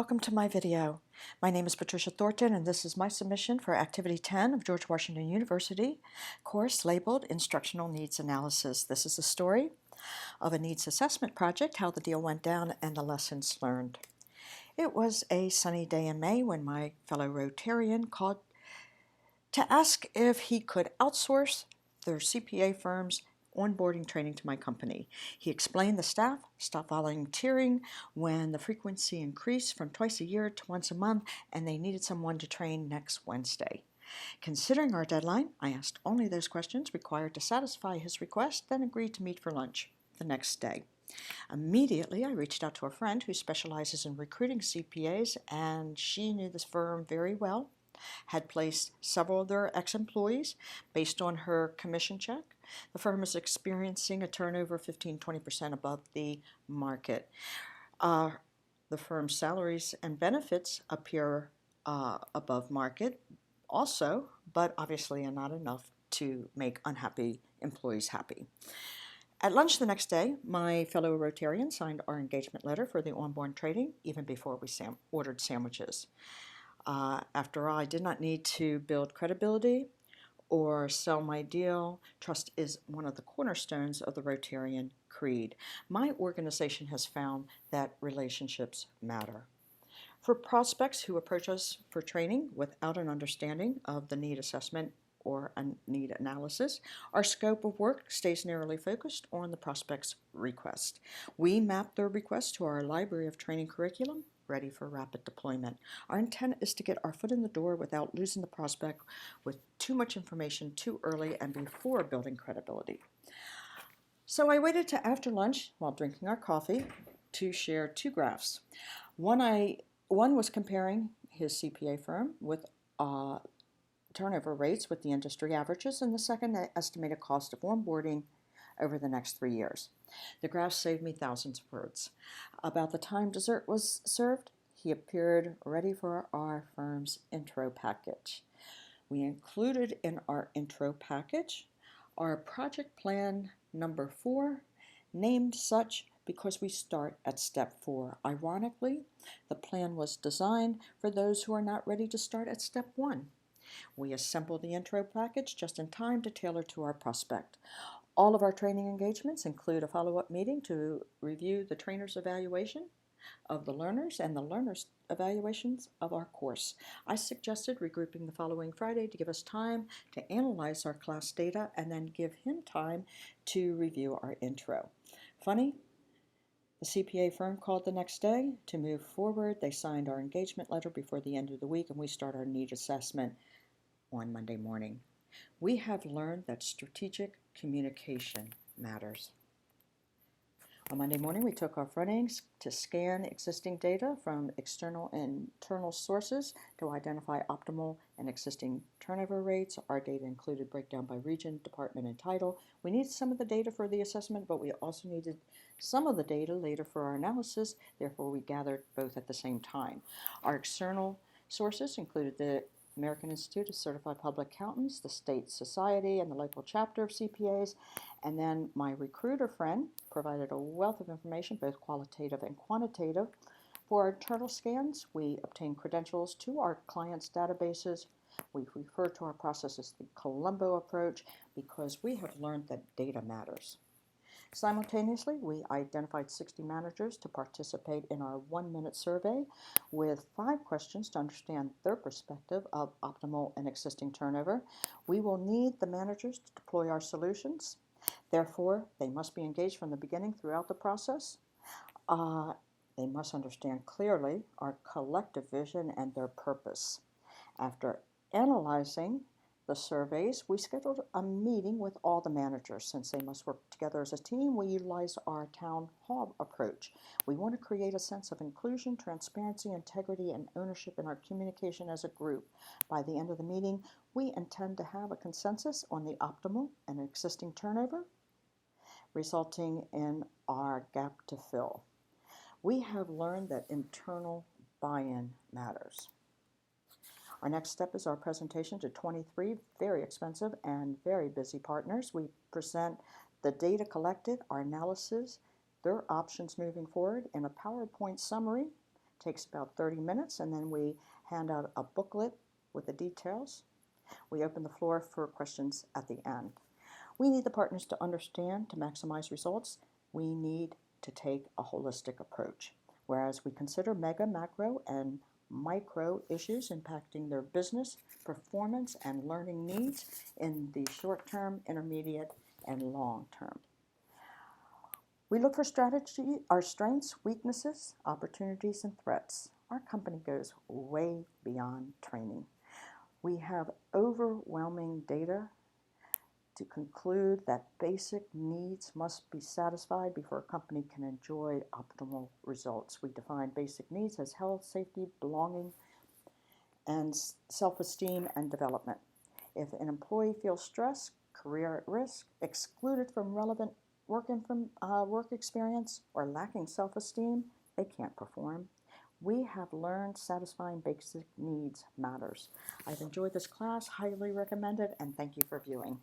welcome to my video. My name is Patricia Thornton and this is my submission for Activity 10 of George Washington University, course labeled Instructional Needs Analysis. This is a story of a needs assessment project, how the deal went down, and the lessons learned. It was a sunny day in May when my fellow Rotarian called to ask if he could outsource their CPA firm's onboarding training to my company. He explained the staff stopped volunteering when the frequency increased from twice a year to once a month, and they needed someone to train next Wednesday. Considering our deadline, I asked only those questions required to satisfy his request, then agreed to meet for lunch the next day. Immediately, I reached out to a friend who specializes in recruiting CPAs, and she knew this firm very well, had placed several of their ex-employees based on her commission check. The firm is experiencing a turnover 15-20% above the market. The firm's salaries and benefits appear above market also, but obviously are not enough to make unhappy employees happy. At lunch the next day, my fellow Rotarian signed our engagement letter for the onboard training even before we ordered sandwiches. After all, I did not need to build credibility or sell my deal. Trust is one of the cornerstones of the Rotarian Creed. My organization has found that relationships matter. For prospects who approach us for training without an understanding of the need assessment or a need analysis, our scope of work stays narrowly focused on the prospect's request. We map their request to our library of training curriculum, ready for rapid deployment. Our intent is to get our foot in the door without losing the prospect with too much information too early and before building credibility. So I waited to after lunch while drinking our coffee to share two graphs. One was comparing his CPA firm with turnover rates with the industry averages, and the second, the estimated cost of onboarding over the next 3 years. The graph saved me thousands of words. About the time dessert was served, he appeared ready for our firm's intro package. We included in our intro package our project plan number 4, named such because we start at step 4. Ironically, the plan was designed for those who are not ready to start at step 1. We assembled the intro package just in time to tailor to our prospect. All of our training engagements include a follow-up meeting to review the trainer's evaluation of the learners and the learner's evaluations of our course. I suggested regrouping the following Friday to give us time to analyze our class data and then give him time to review our intro. Funny, the CPA firm called the next day to move forward. They signed our engagement letter before the end of the week, and we start our need assessment on Monday morning. We have learned that strategic communication matters. On Monday morning, we took our findings to scan existing data from external and internal sources to identify optimal and existing turnover rates. Our data included breakdown by region, department, and title. We needed some of the data for the assessment, but we also needed some of the data later for our analysis. Therefore, we gathered both at the same time. Our external sources included the American Institute of Certified Public Accountants, the State Society, and the local chapter of CPAs. And then my recruiter friend provided a wealth of information, both qualitative and quantitative. For our internal scans, we obtain credentials to our clients' databases. We refer to our process as the Columbo approach because we have learned that data matters. Simultaneously, we identified 60 managers to participate in our 1-minute survey with 5 questions to understand their perspective of optimal and existing turnover. We will need the managers to deploy our solutions. Therefore, they must be engaged from the beginning throughout the process. They must understand clearly our collective vision and their purpose. After analyzing the surveys, we scheduled a meeting with all the managers. Since they must work together as a team, we utilize our town hall approach. We want to create a sense of inclusion, transparency, integrity, and ownership in our communication as a group. By the end of the meeting, we intend to have a consensus on the optimal and existing turnover, resulting in our gap to fill. We have learned that internal buy-in matters. Our next step is our presentation to 23 very expensive and very busy partners. We present the data collected, our analysis, their options moving forward in a PowerPoint summary Takes about 30 minutes, and then we hand out a booklet with the details. We open the floor for questions at the end. We need the partners to understand to maximize results. We need to take a holistic approach. Whereas we consider mega, macro, and micro issues impacting their business, performance, and learning needs in the short term, intermediate, and long term. We look for strategy, our strengths, weaknesses, opportunities, and threats. Our company goes way beyond training. We have overwhelming data to conclude that basic needs must be satisfied before a company can enjoy optimal results. We define basic needs as health, safety, belonging, and self-esteem and development. If an employee feels stressed, career at risk, excluded from relevant work experience, or lacking self-esteem, they can't perform. We have learned satisfying basic needs matters. I've enjoyed this class, highly recommend it, and thank you for viewing.